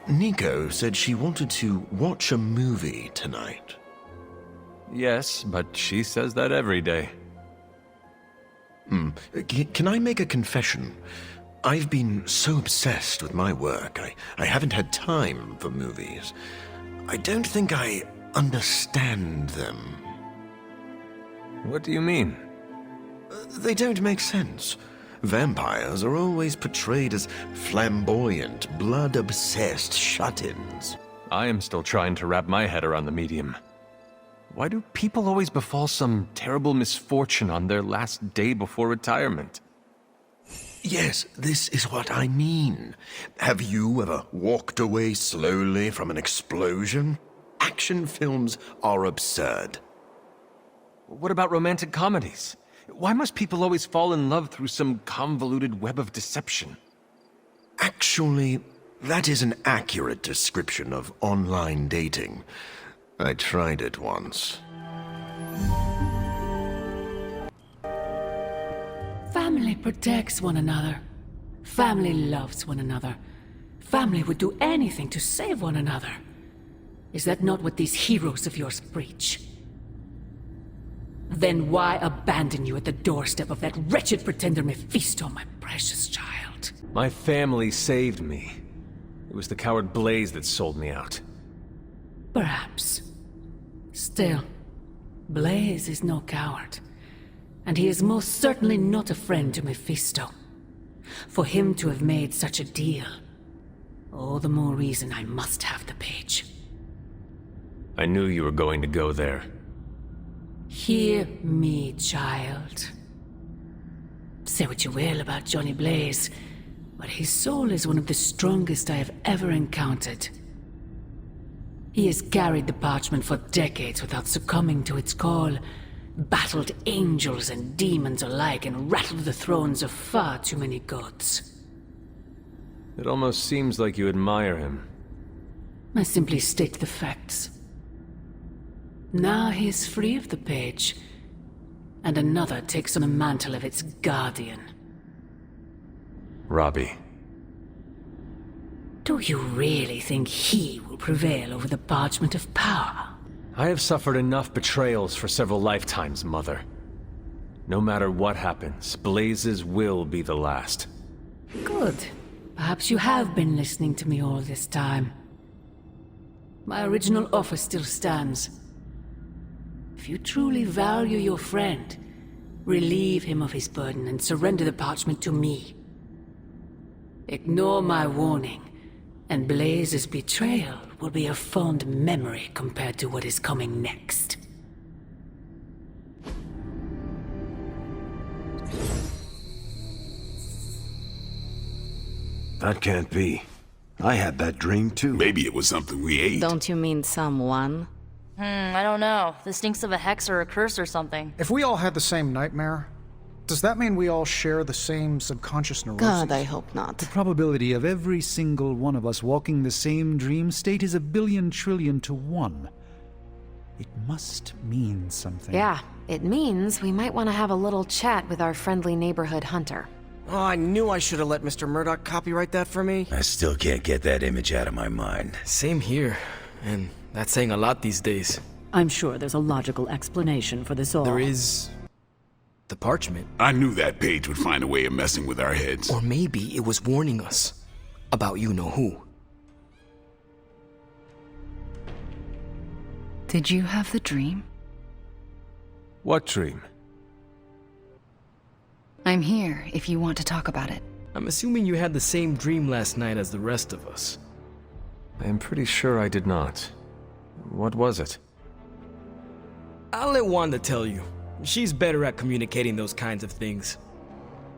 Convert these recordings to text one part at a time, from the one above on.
Nico said she wanted to watch a movie tonight. Yes, but she says that every day. Can I make a confession? I've been so obsessed with my work, I haven't had time for movies. I don't think I understand them. What do you mean? They don't make sense. Vampires are always portrayed as flamboyant, blood-obsessed shut-ins. I am still trying to wrap my head around the medium. Why do people always befall some terrible misfortune on their last day before retirement? Yes, this is what I mean. Have you ever walked away slowly from an explosion? Action films are absurd. What about romantic comedies? Why must people always fall in love through some convoluted web of deception? Actually, that is an accurate description of online dating. I tried it once. Family protects one another. Family loves one another. Family would do anything to save one another. Is that not what these heroes of yours preach? Then why abandon you at the doorstep of that wretched pretender Mephisto, my precious child? My family saved me. It was the coward Blaze that sold me out. Perhaps. Still, Blaze is no coward. And he is most certainly not a friend to Mephisto. For him to have made such a deal, all the more reason I must have the page. I knew you were going to go there. Hear me, child. Say what you will about Johnny Blaze, but his soul is one of the strongest I have ever encountered. He has carried the parchment for decades without succumbing to its call, battled angels and demons alike, and rattled the thrones of far too many gods. It almost seems like you admire him. I simply state the facts. Now he is free of the page, and another takes on the mantle of its guardian. Robbie. Do you really think he will prevail over the parchment of power? I have suffered enough betrayals for several lifetimes, Mother. No matter what happens, Blaze's will be the last. Good. Perhaps you have been listening to me all this time. My original offer still stands. If you truly value your friend, relieve him of his burden and surrender the parchment to me. Ignore my warning, and Blaze's betrayal will be a fond memory compared to what is coming next. That can't be. I had that dream too. Maybe it was something we ate. Don't you mean someone? I don't know. This stinks of a hex or a curse or something. If we all had the same nightmare, does that mean we all share the same subconscious neuroses? God, I hope not. The probability of every single one of us walking the same dream state is 1 billion to 1. It must mean something. Yeah, it means we might want to have a little chat with our friendly neighborhood hunter. Oh, I knew I should have let Mr. Murdoch copyright that for me. I still can't get that image out of my mind. Same here. And that's saying a lot these days. I'm sure there's a logical explanation for this all. There is... the parchment. I knew that page would find a way of messing with our heads. Or maybe it was warning us about you-know-who. Did you have the dream? What dream? I'm here if you want to talk about it. I'm assuming you had the same dream last night as the rest of us. I am pretty sure I did not. What was it? I'll let Wanda tell you. She's better at communicating those kinds of things.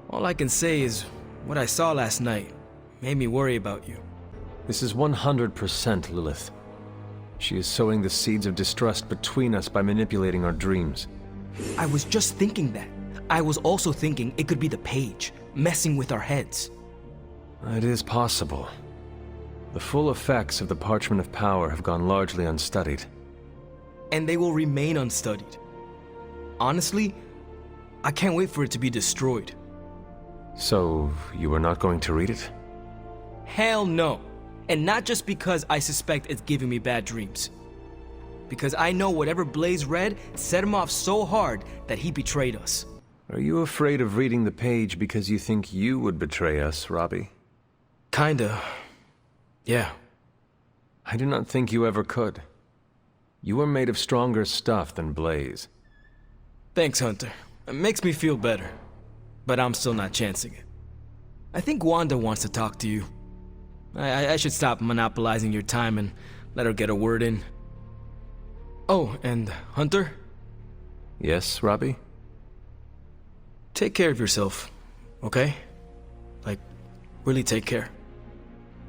All I can say is, what I saw last night made me worry about you. This is 100% Lilith. She is sowing the seeds of distrust between us by manipulating our dreams. I was just thinking that. I was also thinking it could be the page, messing with our heads. It is possible. The full effects of the Parchment of Power have gone largely unstudied. And they will remain unstudied. Honestly, I can't wait for it to be destroyed. So, you are not going to read it? Hell no. And not just because I suspect it's giving me bad dreams. Because I know whatever Blaze read set him off so hard that he betrayed us. Are you afraid of reading the page because you think you would betray us, Robbie? Kinda. Yeah. I do not think you ever could. You are made of stronger stuff than Blaze. Thanks, Hunter. It makes me feel better. But I'm still not chancing it. I think Wanda wants to talk to you. I should stop monopolizing your time and let her get a word in. Oh, and Hunter? Yes, Robbie? Take care of yourself, okay? Like, really take care.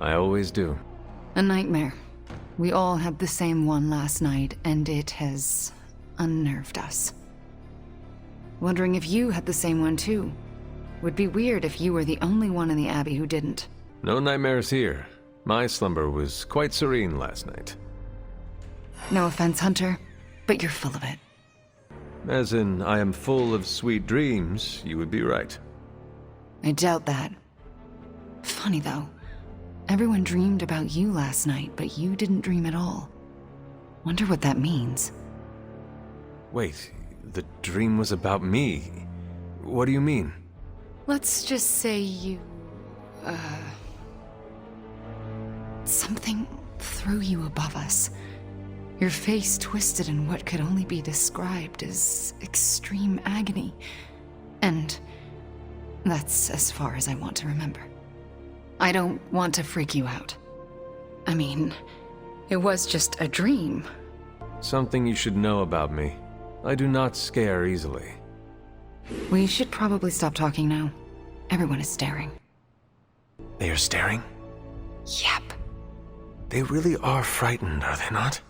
I always do. A nightmare. We all had the same one last night, and it has unnerved us. Wondering if you had the same one too. Would be weird if you were the only one in the Abbey who didn't. No nightmares here. My slumber was quite serene last night. No offense, Hunter, but you're full of it. As in, I am full of sweet dreams, you would be right. I doubt that. Funny though. Everyone dreamed about you last night, but you didn't dream at all. Wonder what that means. Wait, the dream was about me. What do you mean? Let's just say you... something threw you above us. Your face twisted in what could only be described as extreme agony. And that's as far as I want to remember. I don't want to freak you out. I mean, it was just a dream. Something you should know about me. I do not scare easily. We should probably stop talking now. Everyone is staring. They are staring? Yep. They really are frightened, are they not?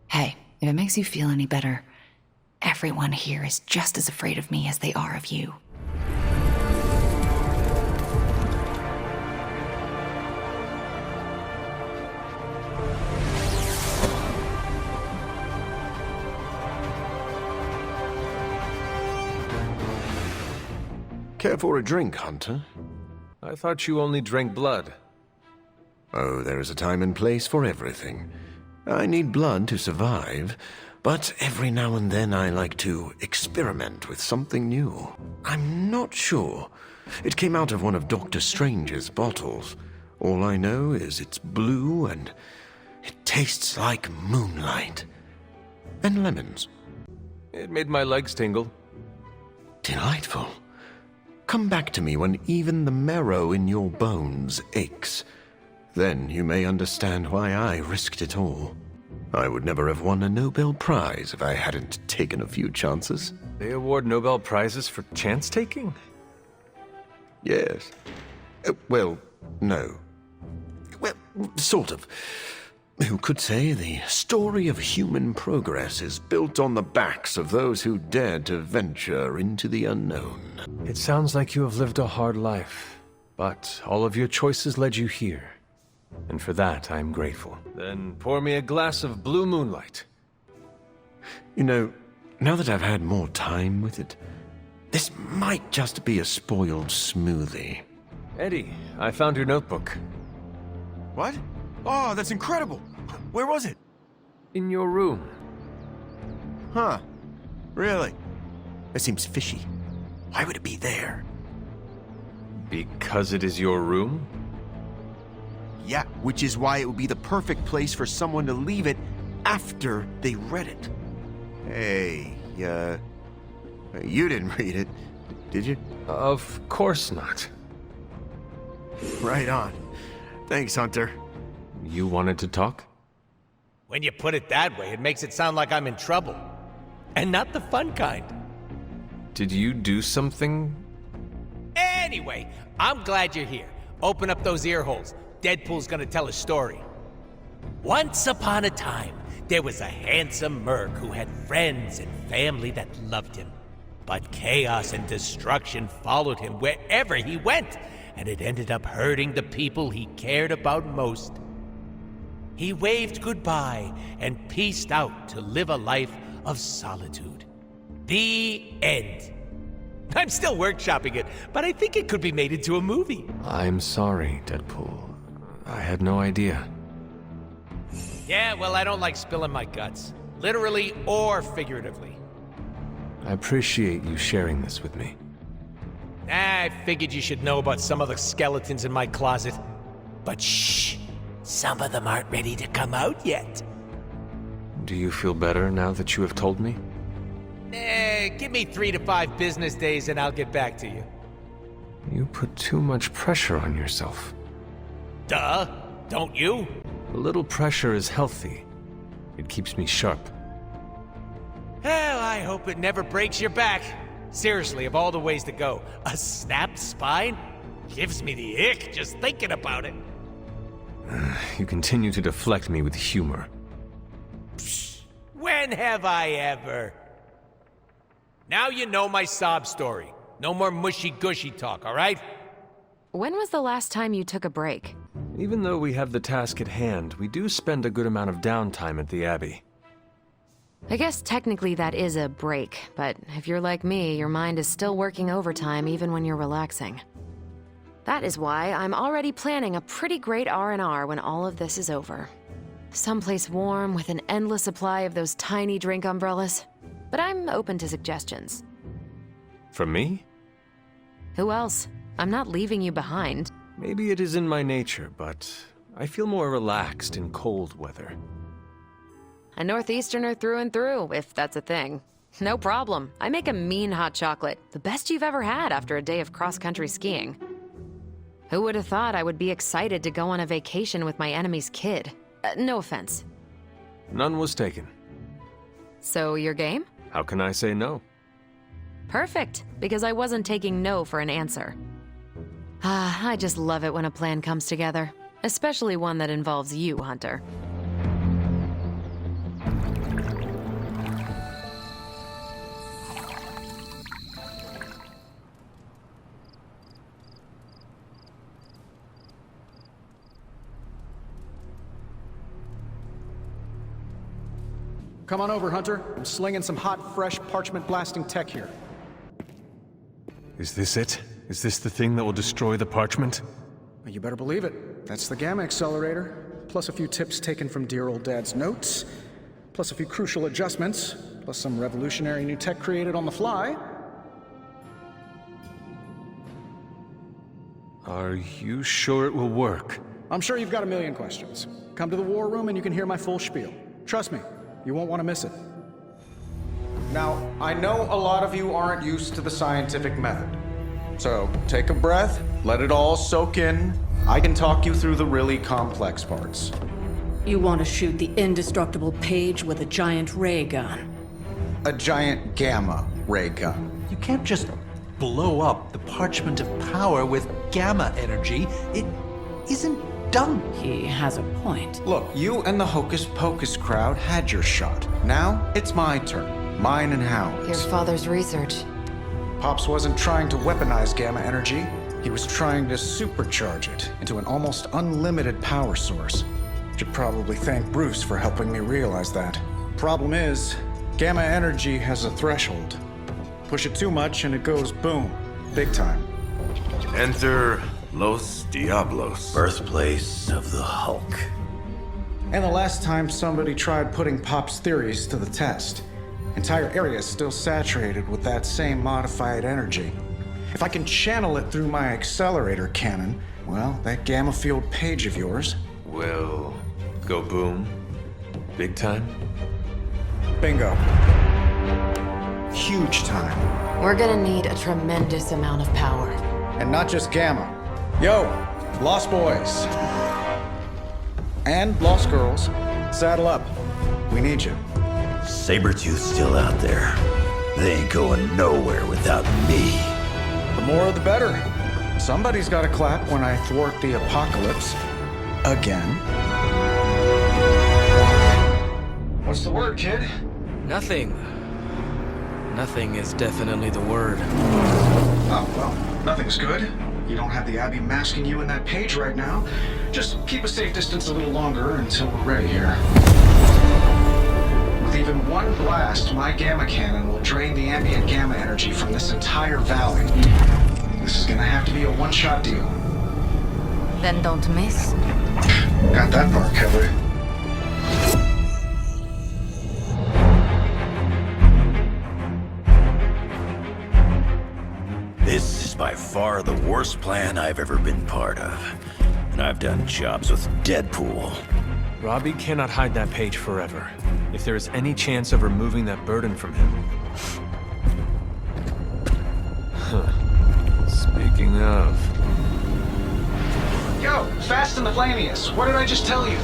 Hey, if it makes you feel any better, everyone here is just as afraid of me as they are of you. Care for a drink, Hunter? I thought you only drank blood. Oh, there is a time and place for everything. I need blood to survive, but every now and then I like to experiment with something new. I'm not sure. It came out of one of Dr. Strange's bottles. All I know is it's blue and it tastes like moonlight. And lemons. It made my legs tingle. Delightful. Come back to me when even the marrow in your bones aches. Then you may understand why I risked it all. I would never have won a Nobel Prize if I hadn't taken a few chances. They award Nobel Prizes for chance-taking? Yes. Well, no. Well, sort of. Who could say the story of human progress is built on the backs of those who dared to venture into the unknown? It sounds like you have lived a hard life, but all of your choices led you here. And for that, I'm grateful. Then pour me a glass of blue moonlight. You know, now that I've had more time with it, this might just be a spoiled smoothie. Eddie, I found your notebook. What? Oh, that's incredible! Where was it? In your room. Huh. Really? That seems fishy. Why would it be there? Because it is your room? Yeah, which is why it would be the perfect place for someone to leave it after they read it. Hey, you didn't read it, did you? Of course not. Right on. Thanks, Hunter. You wanted to talk? When you put it that way, it makes it sound like I'm in trouble. And not the fun kind. Did you do something? Anyway, I'm glad you're here. Open up those ear holes. Deadpool's gonna tell a story. Once upon a time, there was a handsome merc who had friends and family that loved him. But chaos and destruction followed him wherever he went, and it ended up hurting the people he cared about most. He waved goodbye and peaced out to live a life of solitude. The end. I'm still workshopping it, but I think it could be made into a movie. I'm sorry, Deadpool. I had no idea. Yeah, well, I don't like spilling my guts. Literally or figuratively. I appreciate you sharing this with me. I figured you should know about some of the skeletons in my closet. But shh, some of them aren't ready to come out yet. Do you feel better now that you have told me? Give me 3 to 5 business days and I'll get back to you. You put too much pressure on yourself. Duh, don't you? A little pressure is healthy. It keeps me sharp. Well, I hope it never breaks your back. Seriously, of all the ways to go, a snapped spine gives me the ick just thinking about it. You continue to deflect me with humor. Psh, when have I ever? Now you know my sob story. No more mushy-gushy talk, all right? When was the last time you took a break? Even though we have the task at hand, we do spend a good amount of downtime at the Abbey. I guess technically that is a break, but if you're like me, your mind is still working overtime even when you're relaxing. That is why I'm already planning a pretty great R&R when all of this is over. Someplace warm with an endless supply of those tiny drink umbrellas. But I'm open to suggestions. From me? Who else? I'm not leaving you behind. Maybe it is in my nature, but I feel more relaxed in cold weather. A Northeasterner through and through, if that's a thing. No problem. I make a mean hot chocolate, the best you've ever had after a day of cross-country skiing. Who would have thought I would be excited to go on a vacation with my enemy's kid? No offense. None was taken. So, your game? How can I say no? Perfect, because I wasn't taking no for an answer. I just love it when a plan comes together. Especially one that involves you, Hunter. Come on over, Hunter. I'm slinging some hot, fresh, parchment-blasting tech here. Is this it? Is this the thing that will destroy the parchment? You better believe it. That's the Gamma Accelerator, plus a few tips taken from dear old Dad's notes, plus a few crucial adjustments, plus some revolutionary new tech created on the fly. Are you sure it will work? I'm sure you've got a million questions. Come to the war room and you can hear my full spiel. Trust me, you won't want to miss it. Now, I know a lot of you aren't used to the scientific method. So, take a breath, let it all soak in. I can talk you through the really complex parts. You want to shoot the indestructible Page with a giant ray gun. A giant gamma ray gun. You can't just blow up the parchment of power with gamma energy. It isn't done. He has a point. Look, you and the Hocus Pocus crowd had your shot. Now, it's my turn. Mine and Howard's. Your father's research. Pops wasn't trying to weaponize gamma energy. He was trying to supercharge it into an almost unlimited power source. Should probably thank Bruce for helping me realize that. Problem is, gamma energy has a threshold. Push it too much and it goes boom. Big time. Enter Los Diablos, birthplace of the Hulk. And the last time somebody tried putting Pop's theories to the test, entire area is still saturated with that same modified energy. If I can channel it through my accelerator cannon, well, that gamma field Page of yours will go boom. Big time? Bingo. Huge time. We're gonna need a tremendous amount of power. And not just gamma. Yo, Lost Boys. And Lost Girls, saddle up. We need you. Sabretooth's still out there. They ain't going nowhere without me. The more the better. Somebody's got to clap when I thwart the apocalypse. Again. What's the word, kid? Nothing. Nothing is definitely the word. Oh, well, nothing's good. You don't have the Abbey masking you in that Page right now. Just keep a safe distance a little longer until we're ready here. With even one blast, my gamma cannon will drain the ambient gamma energy from this entire valley. This is gonna have to be a one-shot deal. Then don't miss. Got that part covered. This is by far the worst plan I've ever been part of. And I've done jobs with Deadpool. Robbie cannot hide that page forever. If there is any chance of removing that burden from him... Speaking of... Yo, Fast and the Flammiest, what did I just tell you?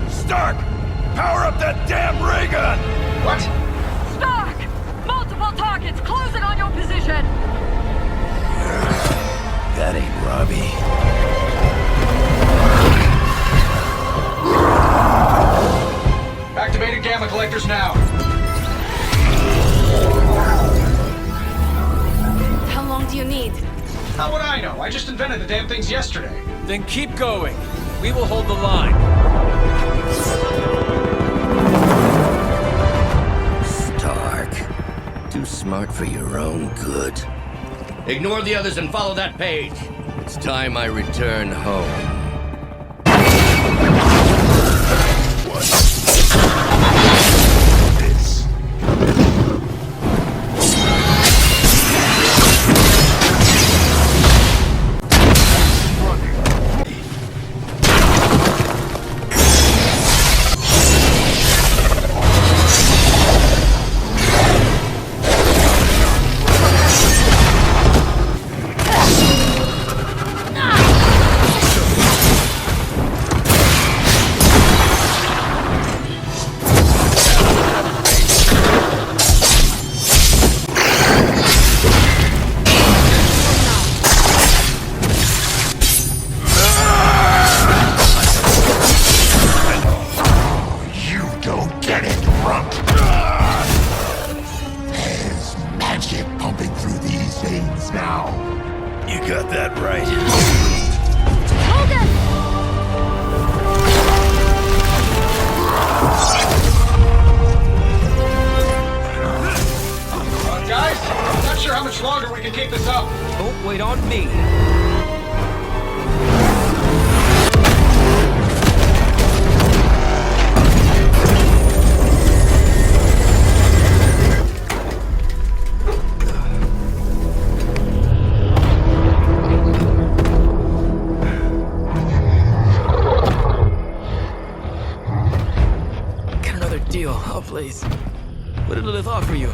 Stark! Power up that damn ray gun! What? Stark! Multiple targets closing on your position! That ain't Robbie. Activated gamma collectors now. How long do you need? How would I know? I just invented the damn things yesterday. Then keep going. We will hold the line. Stark. Too smart for your own good. Ignore the others and follow that page. It's time I return home. Please. What did Lilith offer you?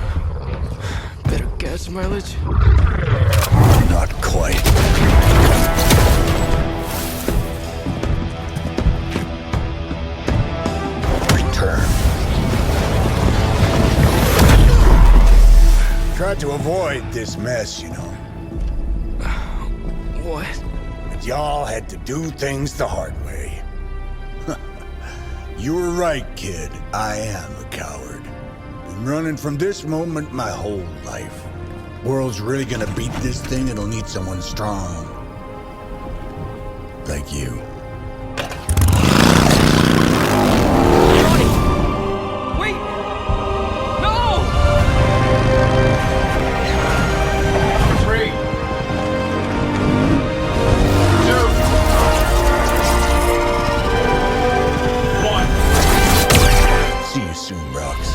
Better gas mileage? Not quite. Return. Tried to avoid this mess, you know. What? But y'all had to do things the hard way. You were right, kid. I am a coward. Been running from this moment my whole life. World's really gonna beat this thing, it'll need someone strong. Like you. Wait! No! 3, 2, 1. See you soon, Rocks.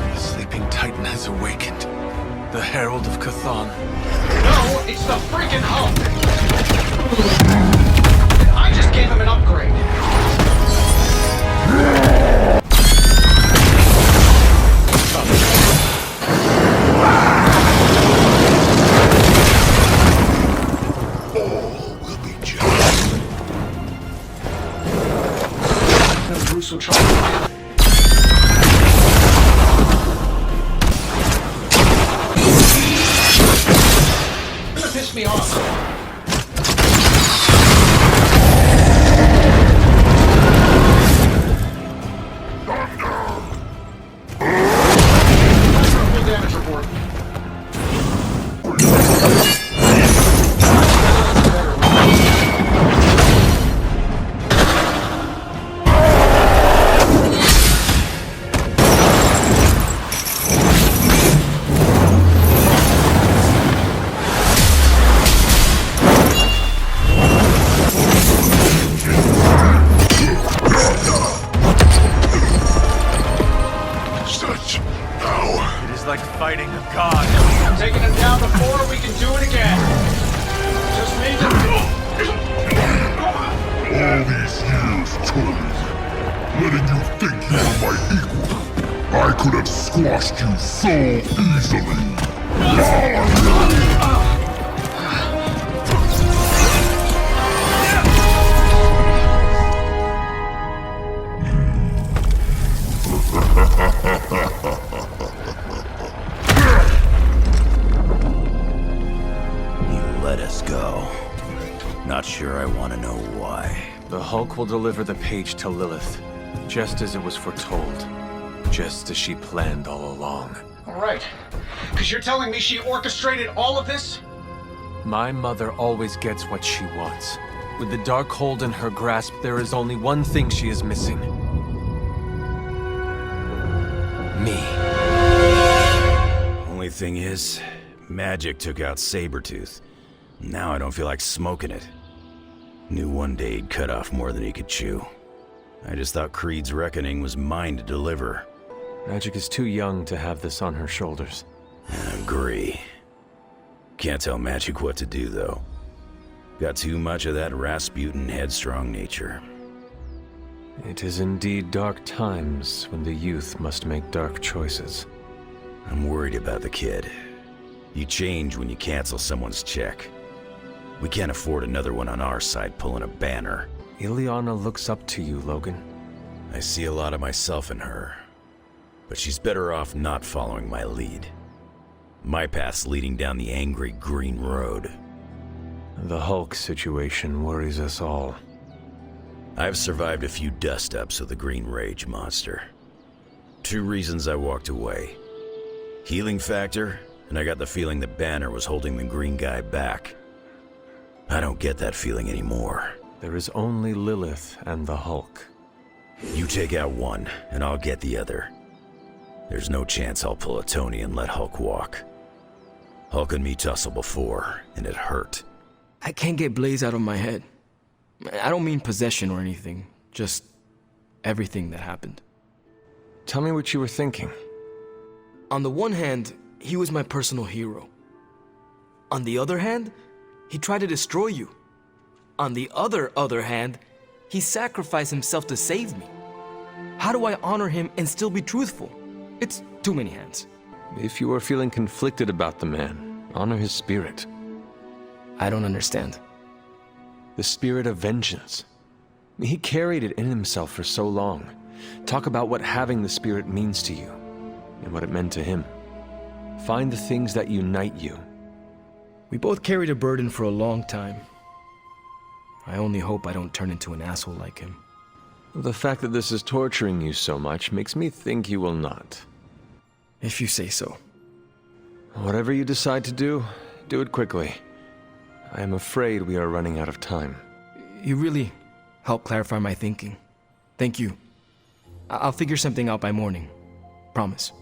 The sleeping Titan has awakened. The Herald of Cthon. No, it's the freaking Hulk! I just gave him an upgrade. Bruce will try. Gonna piss me off. Full damage report. like fighting a god. I'm taking him down before we can do it again. Just need to... All these years, Tony, letting you think you were my equal. I could have squashed you so easily. You let us go. Not sure I want to know why. The Hulk will deliver the page to Lilith, just as it was foretold. Just as she planned all along. All right. Because you're telling me she orchestrated all of this? My mother always gets what she wants. With the Darkhold in her grasp, there is only one thing she is missing. Me. Only thing is, magic took out Sabretooth. Now I don't feel like smoking it. Knew one day he'd cut off more than he could chew. I just thought Creed's reckoning was mine to deliver. Magic is too young to have this on her shoulders. I agree. Can't tell Magic what to do, though. Got too much of that Rasputin headstrong nature. It is indeed dark times when the youth must make dark choices. I'm worried about the kid. You change when you cancel someone's check. We can't afford another one on our side pulling a banner. Ileana looks up to you, Logan. I see a lot of myself in her. But she's better off not following my lead. My path's leading down the angry green road. The Hulk situation worries us all. I've survived a few dust-ups with the Green Rage monster. 2 reasons I walked away. Healing factor, and I got the feeling that Banner was holding the green guy back. I don't get that feeling anymore. There is only Lilith and the Hulk. You take out one, and I'll get the other. There's no chance I'll pull a Tony and let Hulk walk. Hulk and me tussled before, and it hurt. I can't get Blaze out of my head. I don't mean possession or anything, just everything that happened. Tell me what you were thinking. On the one hand, he was my personal hero. On the other hand, he tried to destroy you. On the other hand, he sacrificed himself to save me. How do I honor him and still be truthful? It's too many hands. If you are feeling conflicted about the man, honor his spirit. I don't understand. The spirit of vengeance. He carried it in himself for so long. Talk about what having the spirit means to you, and what it meant to him. Find the things that unite you. We both carried a burden for a long time. I only hope I don't turn into an asshole like him. The fact that this is torturing you so much makes me think you will not. If you say so. Whatever you decide to do it quickly. I am afraid we are running out of time. You really helped clarify my thinking. Thank you. I'll figure something out by morning. Promise.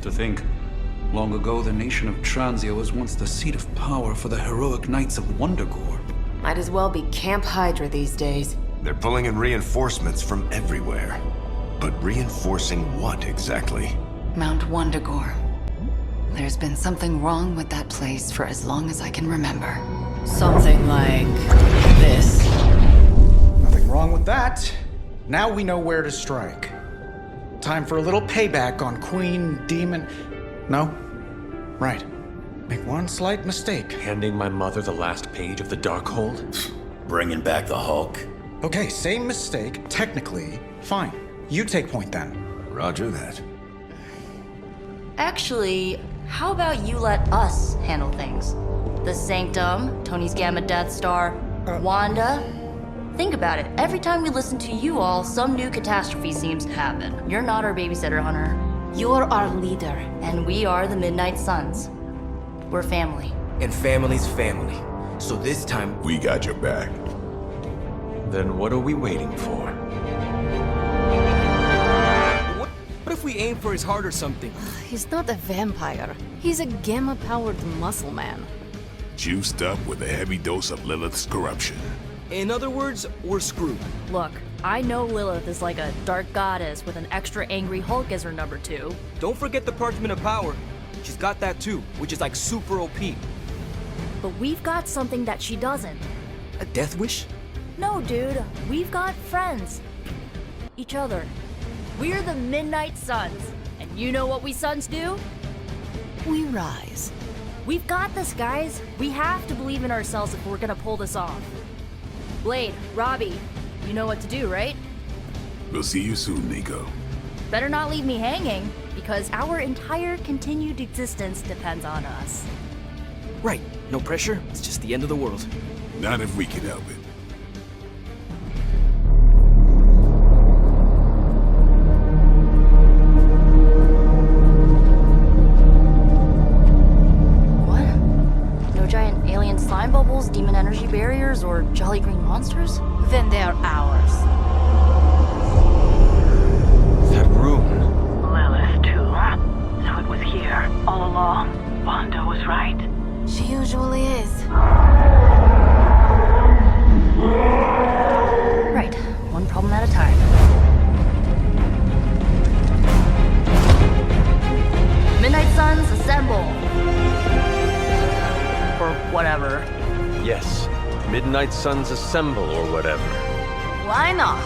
To think, long ago the nation of Transia was once the seat of power for the heroic knights of Wondergore. Might as well be Camp Hydra these days. They're pulling in reinforcements from everywhere. But reinforcing what exactly? Mount Wondergore. There's been something wrong with that place for as long as I can remember. Something like this. Nothing wrong with that. Now we know where to strike. Time for a little payback on Queen, Demon... No? Right. Make one slight mistake. Handing my mother the last page of the Darkhold? Bringing back the Hulk. Okay, same mistake, technically. Fine. You take point then. Roger that. Actually, how about you let us handle things? The Sanctum, Tony's Gamma Death Star, Wanda. Think about it. Every time we listen to you all, some new catastrophe seems to happen. You're not our babysitter, Hunter. You're our leader. And we are the Midnight Suns. We're family. And family's family. So this time... We got your back. Then what are we waiting for? What if we aim for his heart or something? He's not a vampire. He's a gamma-powered muscle man. Juiced up with a heavy dose of Lilith's corruption. In other words, we're screwed. Look, I know Lilith is like a dark goddess with an extra angry Hulk as her number 2. Don't forget the Parchment of Power. She's got that too, which is like super OP. But we've got something that she doesn't. A death wish? No, dude. We've got friends. Each other. We're the Midnight Suns. And you know what we Suns do? We rise. We've got this, guys. We have to believe in ourselves if we're gonna pull this off. Blade, Robbie, you know what to do, right? We'll see you soon, Nico. Better not leave me hanging, because our entire continued existence depends on us. Right. No pressure. It's just the end of the world. Not if we can help it. What? No giant alien slime bubbles, demon energy barriers, or jolly green monsters? Then they are ours. That room. Lilith, too. So it was here, all along. Wanda was right. She usually is. Right. One problem at a time. Midnight Suns, assemble! Or whatever. Yes. Midnight Suns assemble or whatever. Why not?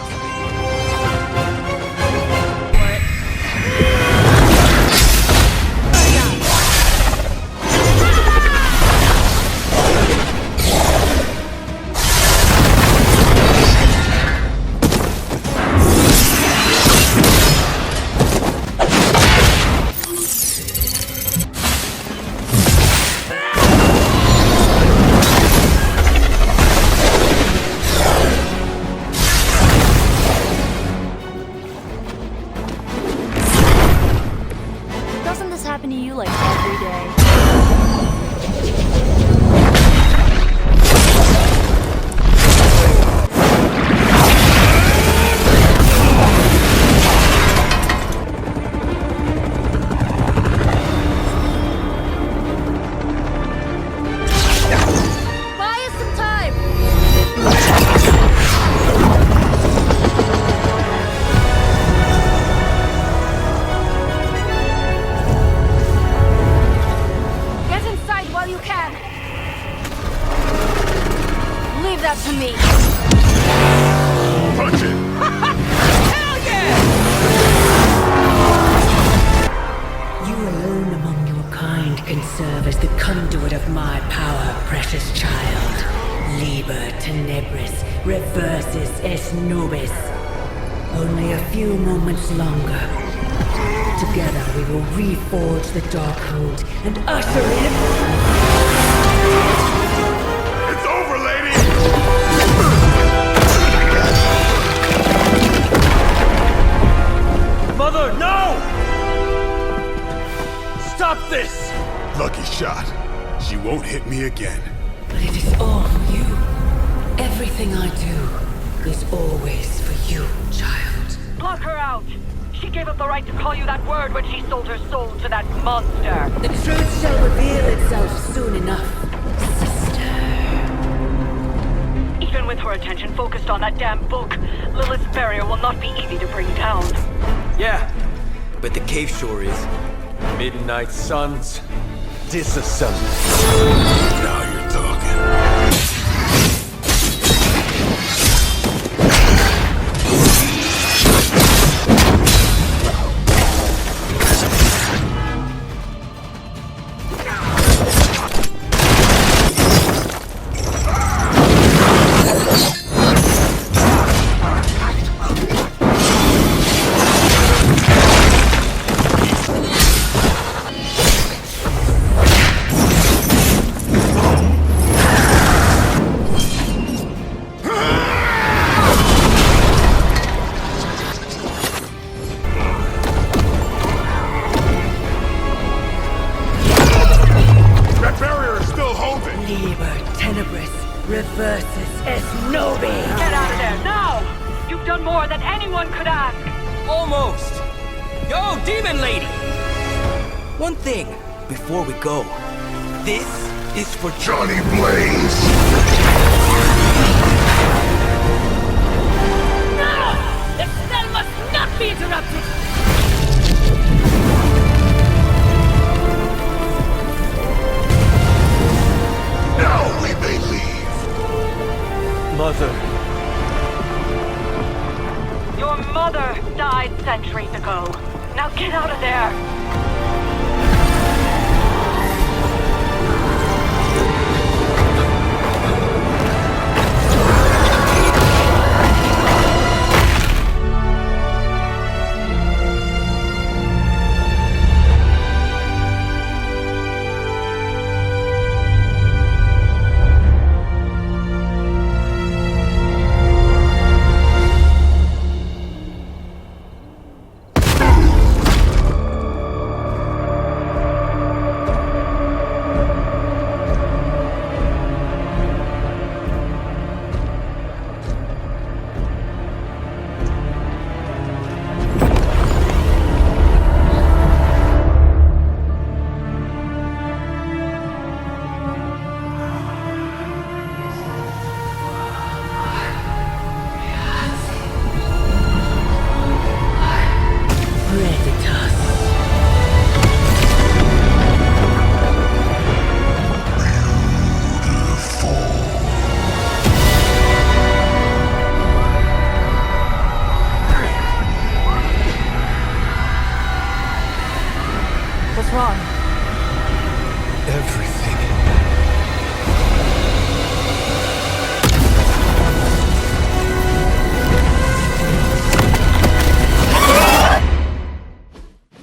Reforge the Darkhold and usher in... It's over, lady! Mother, no! Stop this! Lucky shot. She won't hit me again. But it is all for you. Everything I do is always for you, child. Block her out! She gave up the right to call you that word when she sold her soul to that monster. The truth shall reveal itself soon enough, sister. Even with her attention focused on that damn book, Lilith's barrier will not be easy to bring down. Yeah, but the cave sure is. Midnight Suns, disassemble. Now you're talking. Liber tenebris reversus es novi. Get out of there, now! You've done more than anyone could ask! Almost! Yo, Demon Lady! One thing, before we go. This is for Johnny Blaze! No! The spell must not be interrupted! Now we may leave! Mother. Your mother died centuries ago. Now get out of there! What's wrong? Everything.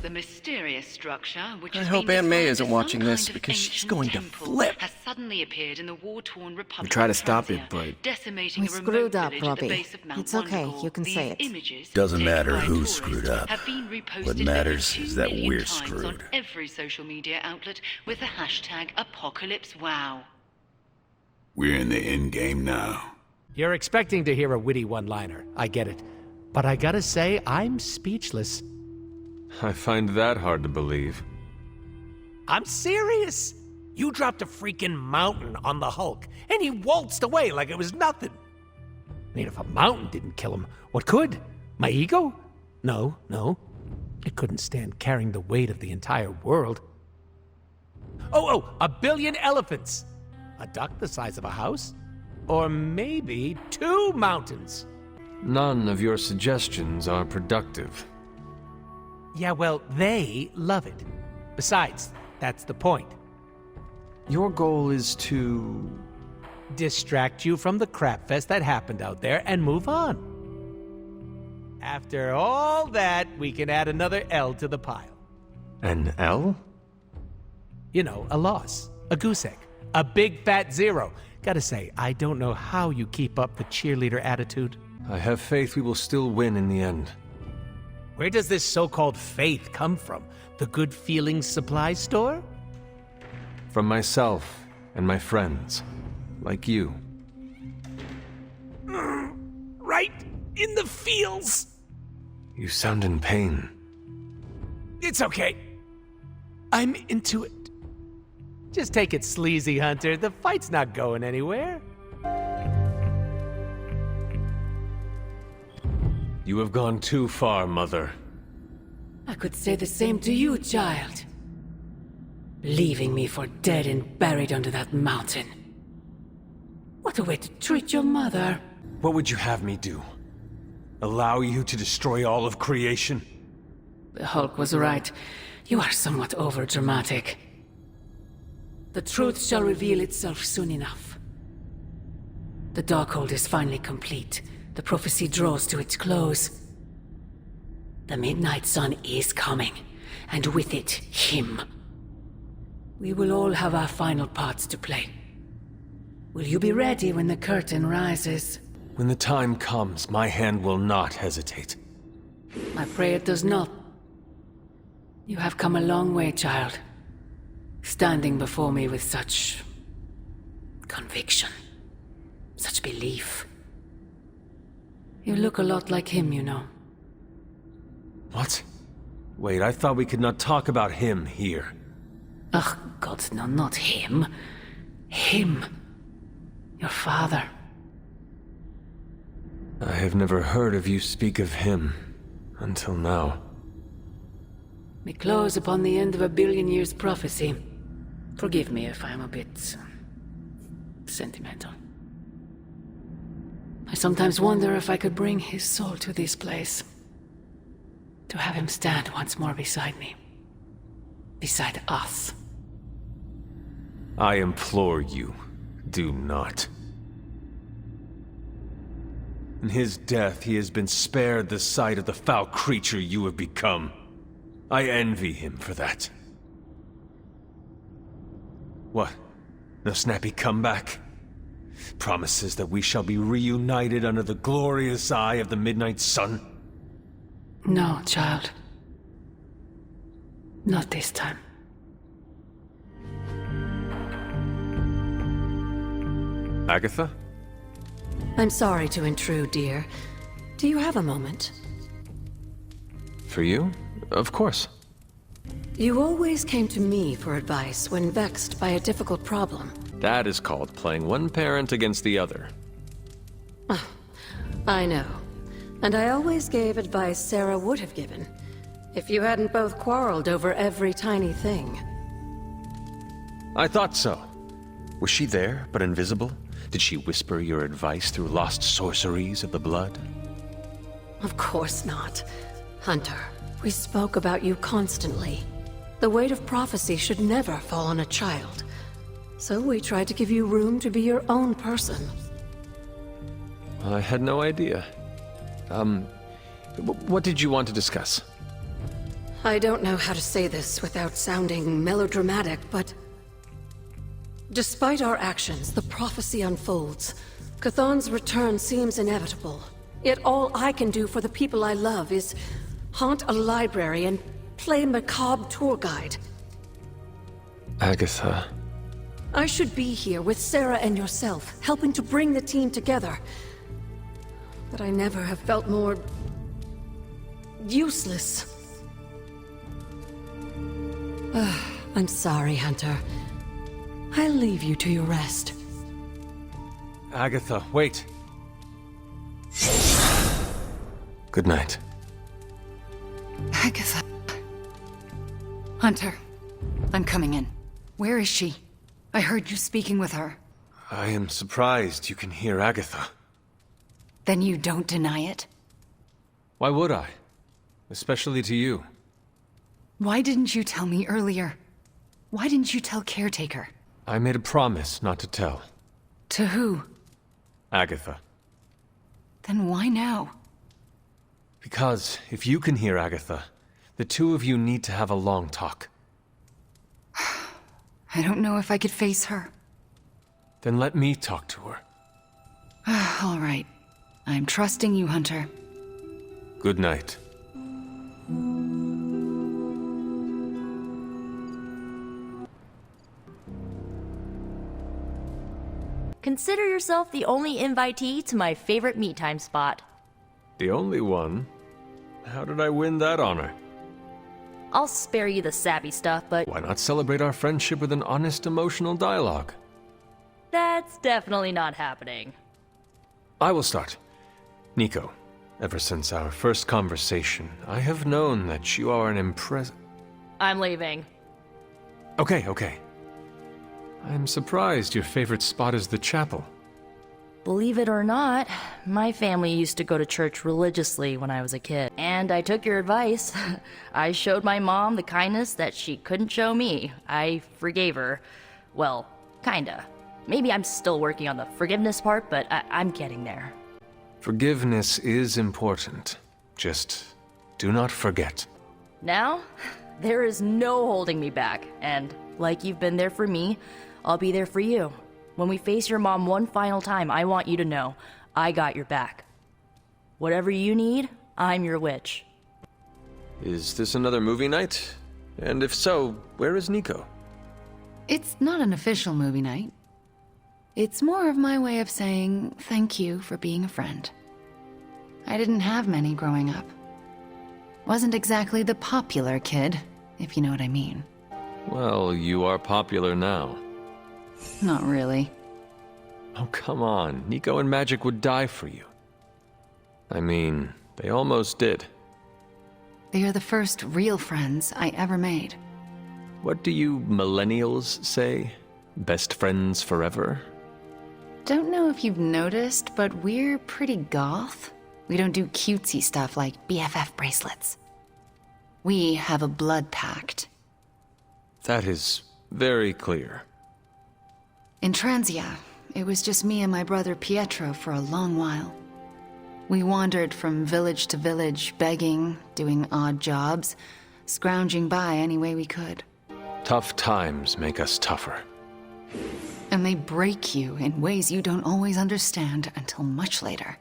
The mysterious structure, which I has hope been Aunt May described isn't as watching some this kind of because she's ancient going to temple, flip. has suddenly appeared in the war-torn Republic We try to of stop it, Transia, but decimating We a remote screwed up, village at the Robbie. base of Mount It's okay, Wondergore. you can These say it. images, Doesn't taken matter by who tourists, screwed up. have been reposted What over matters 2 is that million we're times on screwed. every social media outlet with the hashtag #ApocalypseWow. We're in the end game now. You're expecting to hear a witty one-liner. I get it. But I gotta say, I'm speechless. I find that hard to believe. I'm serious. You dropped a freaking mountain on the Hulk, and he waltzed away like it was nothing. I mean, if a mountain didn't kill him, what could? My ego? No. It couldn't stand carrying the weight of the entire world. Oh, 1 billion elephants. A duck the size of a house? Or maybe 2 mountains. None of your suggestions are productive. Yeah, well, they love it. Besides, that's the point. Your goal is to... distract you from the crapfest that happened out there and move on. After all that, we can add another L to the pile. An L? You know, a loss, a goose egg, a big fat 0. Gotta say, I don't know how you keep up the cheerleader attitude. I have faith we will still win in the end. Where does this so-called faith come from? The Good Feelings supply store? From myself and my friends, like you. Right in the feels. You sound in pain. It's okay. I'm into it. Just take it sleazy, Hunter. The fight's not going anywhere. You have gone too far, Mother. I could say the same to you, child. Leaving me for dead and buried under that mountain. What a way to treat your mother. What would you have me do? Allow you to destroy all of creation? The Hulk was right. You are somewhat overdramatic. The truth shall reveal itself soon enough. The Darkhold is finally complete. The prophecy draws to its close. The Midnight Sun is coming, and with it, him. We will all have our final parts to play. Will you be ready when the curtain rises? When the time comes, my hand will not hesitate. I pray it does not. You have come a long way, child. Standing before me with such Conviction. Such belief. You look a lot like him, you know. What? Wait, I thought we could not talk about him here. Ugh, God, no, not him. Him. Your father. I have never heard of you speak of him until now. We close upon the end of a billion years prophecy. Forgive me if I'm a bit sentimental. I sometimes wonder if I could bring his soul to this place. To have him stand once more beside me. Beside us. I implore you, do not. In his death, he has been spared the sight of the foul creature you have become. I envy him for that. What? No snappy comeback? Promises that we shall be reunited under the glorious eye of the midnight sun? No, child. Not this time. Agatha? I'm sorry to intrude, dear. Do you have a moment? For you? Of course. You always came to me for advice when vexed by a difficult problem. That is called playing one parent against the other. I know. And I always gave advice Sarah would have given, if you hadn't both quarreled over every tiny thing. I thought so. Was she there, but invisible? Did she whisper your advice through lost sorceries of the blood? Of course not. Hunter, we spoke about you constantly. The weight of prophecy should never fall on a child. So we tried to give you room to be your own person. I had no idea. What did you want to discuss? I don't know how to say this without sounding melodramatic, but... despite our actions, the prophecy unfolds. Chthon's return seems inevitable. Yet all I can do for the people I love is haunt a library and play macabre tour guide. Agatha. I should be here with Sarah and yourself, helping to bring the team together. But I never have felt more... useless. I'm sorry, Hunter. I'll leave you to your rest. Agatha, wait. Good night. Agatha. Hunter, I'm coming in. Where is she? I heard you speaking with her. I am surprised you can hear Agatha. Then you don't deny it? Why would I? Especially to you. Why didn't you tell me earlier? Why didn't you tell Caretaker? I made a promise not to tell. To who? Agatha. Then why now? Because if you can hear Agatha, the two of you need to have a long talk. I don't know if I could face her. Then let me talk to her. All right. I'm trusting you, Hunter. Good night. Consider yourself the only invitee to my favorite meat time spot. The only one? How did I win that honor? I'll spare you the sappy stuff, but... Why not celebrate our friendship with an honest, emotional dialogue? That's definitely not happening. I will start. Nico, ever since our first conversation, I have known that you are an I'm leaving. Okay. I'm surprised your favorite spot is the chapel. Believe it or not, my family used to go to church religiously when I was a kid. And I took your advice. I showed my mom the kindness that she couldn't show me. I forgave her. Well, kinda. Maybe I'm still working on the forgiveness part, but I'm getting there. Forgiveness is important. Just do not forget. Now, there is no holding me back. And like you've been there for me, I'll be there for you. When we face your mom one final time, I want you to know, I got your back. Whatever you need, I'm your witch. Is this another movie night? And if so, where is Nico? It's not an official movie night. It's more of my way of saying thank you for being a friend. I didn't have many growing up. Wasn't exactly the popular kid, if you know what I mean. Well, you are popular now. Not really. Oh, come on. Nico and Magic would die for you. I mean, they almost did. They are the first real friends I ever made. What do you millennials say? Best friends forever? Don't know if you've noticed, but we're pretty goth. We don't do cutesy stuff like BFF bracelets. We have a blood pact. That is very clear. In Transia, it was just me and my brother Pietro for a long while. We wandered from village to village, begging, doing odd jobs, scrounging by any way we could. Tough times make us tougher. And they break you in ways you don't always understand until much later.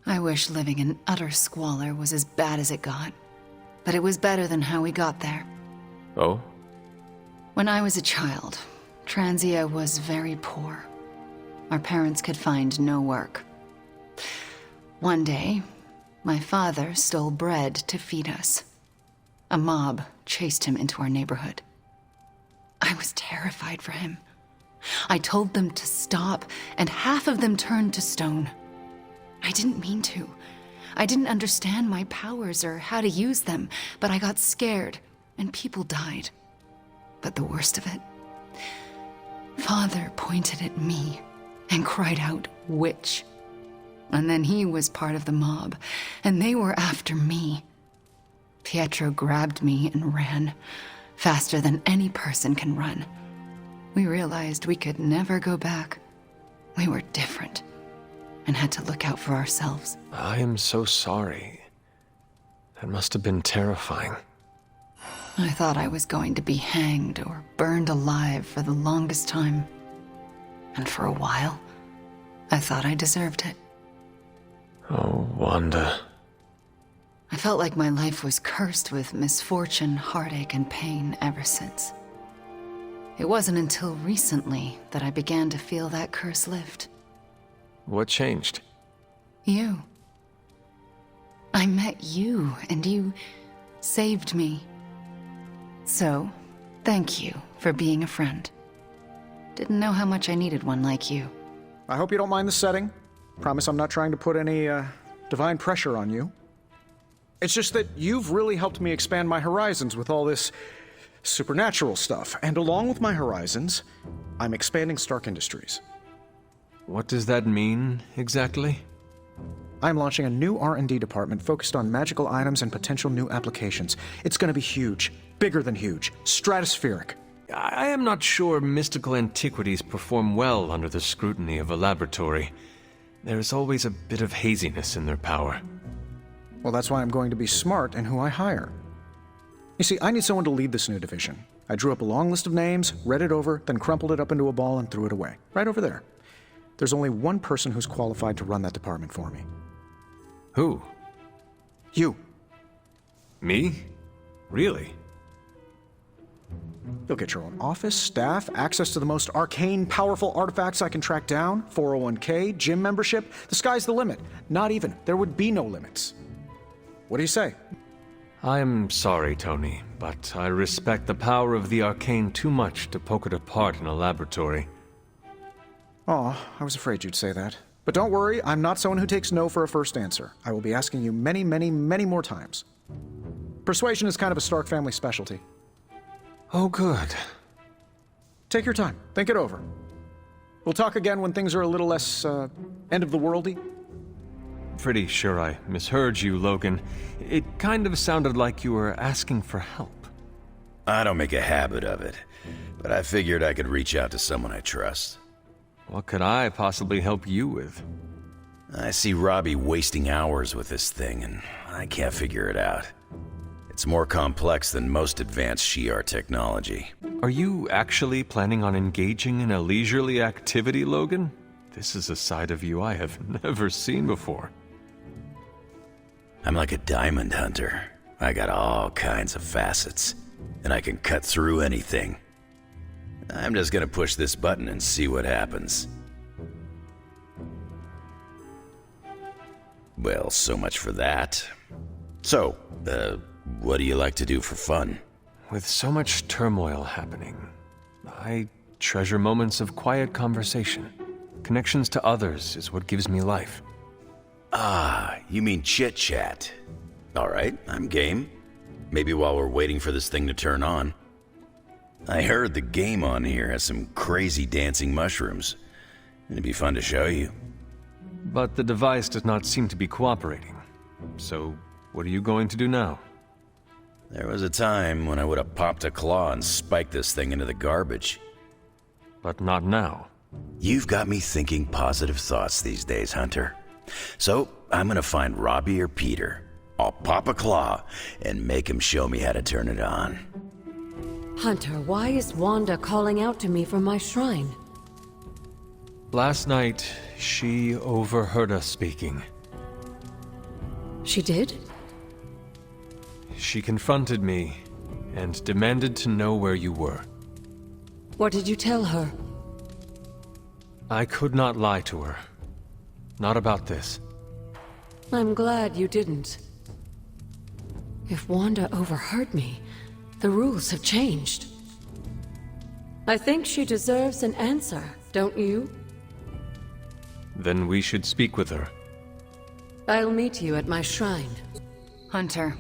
I wish living in utter squalor was as bad as it got, but it was better than how we got there. Oh? When I was a child, Transia was very poor. Our parents could find no work. One day, my father stole bread to feed us. A mob chased him into our neighborhood. I was terrified for him. I told them to stop, and half of them turned to stone. I didn't mean to. I didn't understand my powers or how to use them, but I got scared, and people died. But the worst of it, Father pointed at me and cried out, "Witch." And then he was part of the mob, and they were after me. Pietro grabbed me and ran, faster than any person can run. We realized we could never go back. We were different, and had to look out for ourselves. I am so sorry. That must have been terrifying. I thought I was going to be hanged or burned alive for the longest time. And for a while, I thought I deserved it. Oh, Wanda. I felt like my life was cursed with misfortune, heartache, and pain ever since. It wasn't until recently that I began to feel that curse lift. What changed? You. I met you, and you saved me. So, thank you for being a friend. Didn't know how much I needed one like you. I hope you don't mind the setting. Promise I'm not trying to put any, divine pressure on you. It's just that you've really helped me expand my horizons with all this supernatural stuff. And along with my horizons, I'm expanding Stark Industries. What does that mean, exactly? I'm launching a new R&D department focused on magical items and potential new applications. It's going to be huge. Bigger than huge. Stratospheric. I am not sure mystical antiquities perform well under the scrutiny of a laboratory. There is always a bit of haziness in their power. Well, that's why I'm going to be smart in who I hire. You see, I need someone to lead this new division. I drew up a long list of names, read it over, then crumpled it up into a ball and threw it away. Right over there. There's only one person who's qualified to run that department for me. Who? You. Me? Really? You'll get your own office, staff, access to the most arcane, powerful artifacts I can track down, 401k, gym membership. The sky's the limit. Not even. There would be no limits. What do you say? I'm sorry, Tony, but I respect the power of the arcane too much to poke it apart in a laboratory. Oh, I was afraid you'd say that. But don't worry, I'm not someone who takes no for a first answer. I will be asking you many, many, many more times. Persuasion is kind of a Stark family specialty. Oh, good. Take your time. Think it over. We'll talk again when things are a little less, end-of-the-worldy. Pretty sure I misheard you, Logan. It kind of sounded like you were asking for help. I don't make a habit of it, but I figured I could reach out to someone I trust. What could I possibly help you with? I see Robbie wasting hours with this thing, and I can't figure it out. It's more complex than most advanced Shi'ar technology. Are you actually planning on engaging in a leisurely activity, Logan? This is a side of you I have never seen before. I'm like a diamond hunter. I got all kinds of facets, and I can cut through anything. I'm just gonna push this button and see what happens. Well, so much for that. So, what do you like to do for fun? With so much turmoil happening, I treasure moments of quiet conversation. Connections to others is what gives me life. Ah, you mean chit-chat. Alright, I'm game. Maybe while we're waiting for this thing to turn on. I heard the game on here has some crazy dancing mushrooms. It'd be fun to show you. But the device does not seem to be cooperating. So, what are you going to do now? There was a time when I would have popped a claw and spiked this thing into the garbage. But not now. You've got me thinking positive thoughts these days, Hunter. So, I'm gonna find Robbie or Peter. I'll pop a claw and make him show me how to turn it on. Hunter, why is Wanda calling out to me from my shrine? Last night, she overheard us speaking. She did? She confronted me and demanded to know where you were. What did you tell her? I could not lie to her. Not about this. I'm glad you didn't. If Wanda overheard me, the rules have changed. I think she deserves an answer, don't you? Then we should speak with her. I'll meet you at my shrine. Hunter,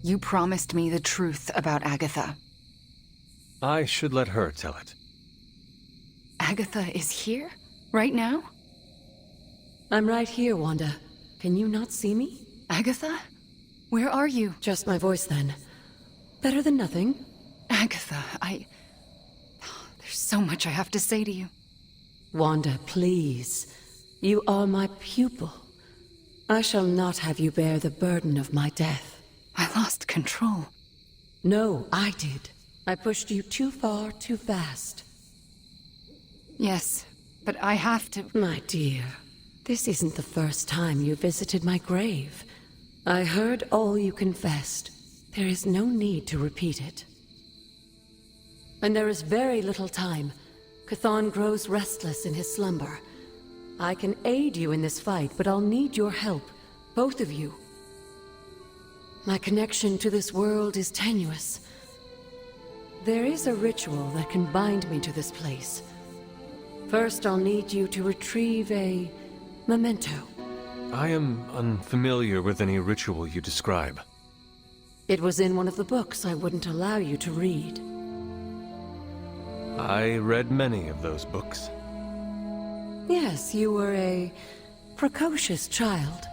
you promised me the truth about Agatha. I should let her tell it. Agatha is here? Right now? I'm right here, Wanda. Can you not see me? Agatha? Where are you? Just my voice, then. Better than nothing. Agatha, there's so much I have to say to you. Wanda, please. You are my pupil. I shall not have you bear the burden of my death. I lost control. No, I did. I pushed you too far, too fast. Yes, but I have to... My dear, this isn't the first time you visited my grave. I heard all you confessed. There is no need to repeat it. And there is very little time. Chthon grows restless in his slumber. I can aid you in this fight, but I'll need your help. Both of you. My connection to this world is tenuous. There is a ritual that can bind me to this place. First, I'll need you to retrieve a memento. I am unfamiliar with any ritual you describe. It was in one of the books I wouldn't allow you to read. I read many of those books. Yes, you were a precocious child.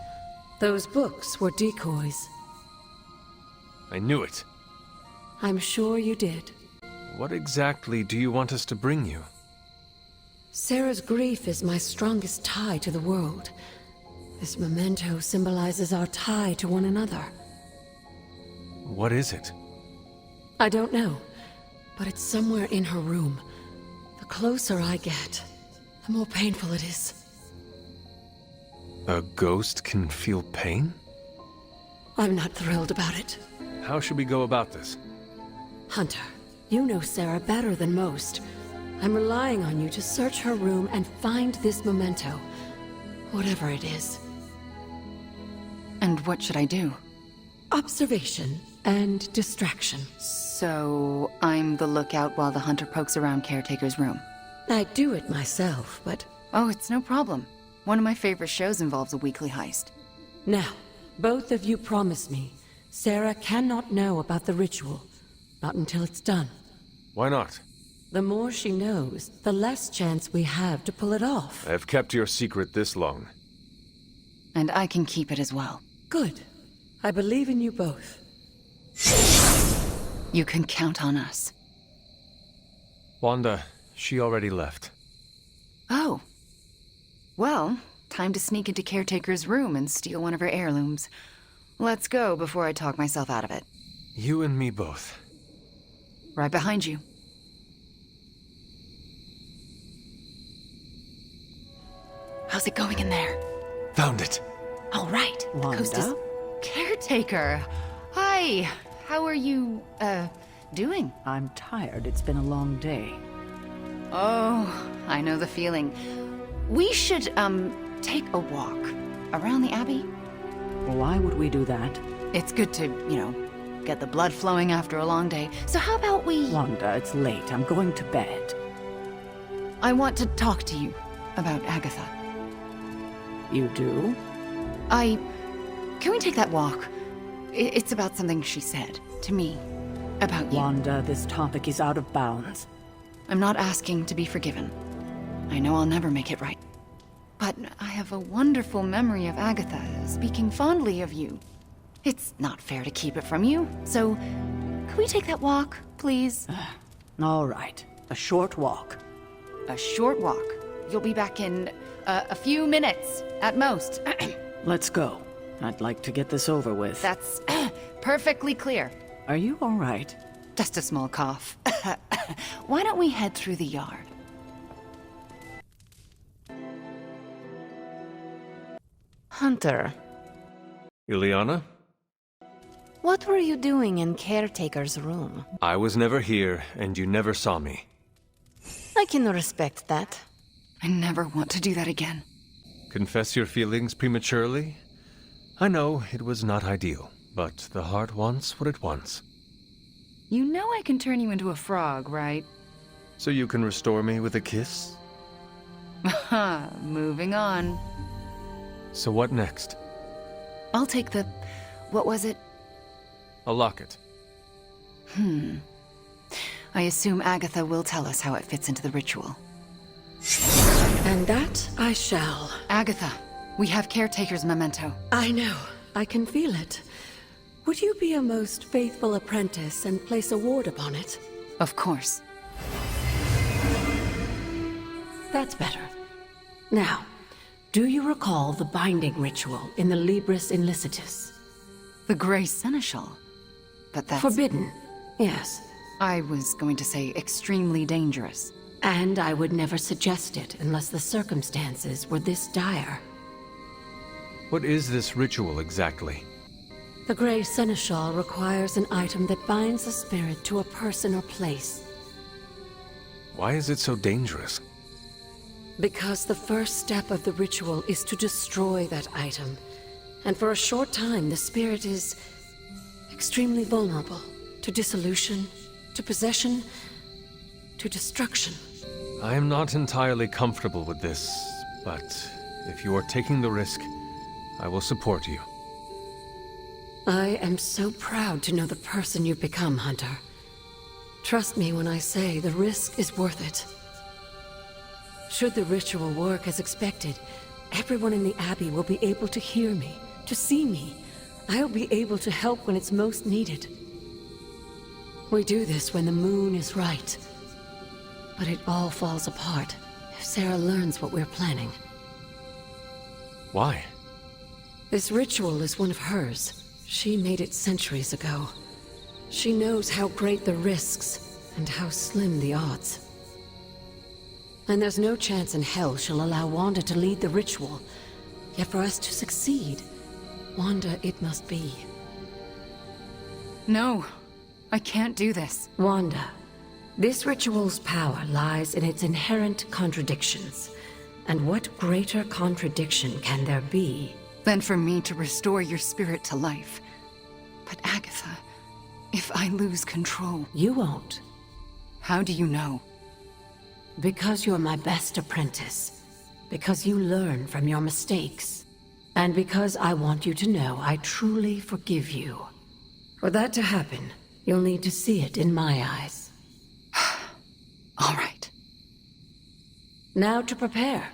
Those books were decoys. I knew it. I'm sure you did. What exactly do you want us to bring you? Sarah's grief is my strongest tie to the world. This memento symbolizes our tie to one another. What is it? I don't know, but it's somewhere in her room. The closer I get, the more painful it is. A ghost can feel pain? I'm not thrilled about it. How should we go about this? Hunter, you know Sarah better than most. I'm relying on you to search her room and find this memento. Whatever it is. And what should I do? Observation and distraction. So, I'm the lookout while the hunter pokes around Caretaker's room. I do it myself, but... Oh, it's no problem. One of my favorite shows involves a weekly heist. Now, both of you promise me, Sarah cannot know about the ritual. Not until it's done. Why not? The more she knows, the less chance we have to pull it off. I have kept your secret this long. And I can keep it as well. Good. I believe in you both. You can count on us. Wanda, she already left. Oh. Well, time to sneak into Caretaker's room and steal one of her heirlooms. Let's go before I talk myself out of it. You and me both. Right behind you. How's it going in there? Found it. All right. Wanda? The coast is... Caretaker. Hi. How are you, doing? I'm tired. It's been a long day. Oh, I know the feeling. We should, take a walk around the Abbey. Why would we do that? It's good to, get the blood flowing after a long day. So how about we... Wanda, it's late. I'm going to bed. I want to talk to you about Agatha. You do? Can we take that walk? It's about something she said to me. About you. Wanda, this topic is out of bounds. I'm not asking to be forgiven. I know I'll never make it right. But I have a wonderful memory of Agatha speaking fondly of you. It's not fair to keep it from you, so could we take that walk, please? All right. A short walk. A short walk. You'll be back in a few minutes, at most. Let's go. I'd like to get this over with. That's perfectly clear. Are you all right? Just a small cough. Why don't we head through the yard? Hunter, Ileana? what were you doing in Caretaker's room? I was never here, and you never saw me. I can respect that. I never want to do that again. Confess your feelings prematurely? I know it was not ideal, but the heart wants what it wants. You know I can turn you into a frog, right? So you can restore me with a kiss? Moving on. So what next? I'll take the... what was it? A locket. I assume Agatha will tell us how it fits into the ritual. And that I shall. Agatha, we have Caretaker's memento. I know. I can feel it. Would you be a most faithful apprentice and place a ward upon it? Of course. That's better. Now, do you recall the binding ritual in the Libris Ilicitus? The Grey Seneschal? But that's... Forbidden, yes. I was going to say extremely dangerous. And I would never suggest it unless the circumstances were this dire. What is this ritual exactly? The Grey Seneschal requires an item that binds a spirit to a person or place. Why is it so dangerous? Because the first step of the ritual is to destroy that item. And for a short time, the spirit is extremely vulnerable to dissolution, to possession, to destruction. I am not entirely comfortable with this, but if you are taking the risk, I will support you. I am so proud to know the person you've become, Hunter. Trust me when I say the risk is worth it. Should the ritual work as expected, everyone in the Abbey will be able to hear me, to see me. I'll be able to help when it's most needed. We do this when the moon is right. But it all falls apart if Sarah learns what we're planning. Why? This ritual is one of hers. She made it centuries ago. She knows how great the risks and how slim the odds. And there's no chance in hell she'll allow Wanda to lead the ritual. Yet for us to succeed, Wanda it must be. No, I can't do this. Wanda, this ritual's power lies in its inherent contradictions. And what greater contradiction can there be than for me to restore your spirit to life? But Agatha, if I lose control... You won't. How do you know? Because you're my best apprentice. Because you learn from your mistakes. And because I want you to know I truly forgive you. For that to happen, you'll need to see it in my eyes. All right. Now to prepare.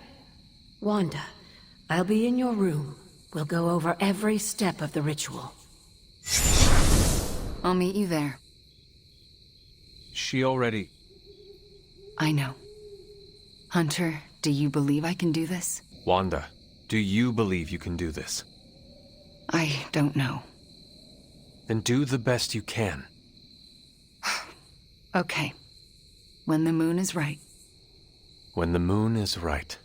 Wanda, I'll be in your room. We'll go over every step of the ritual. I'll meet you there. She already... I know. Hunter, do you believe I can do this? Wanda, do you believe you can do this? I don't know. Then do the best you can. Okay. When the moon is right. When the moon is right.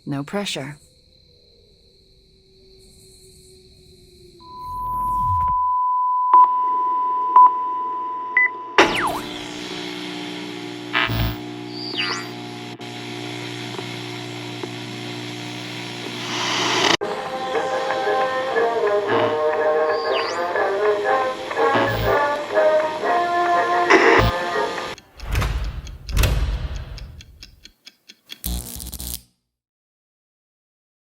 No pressure.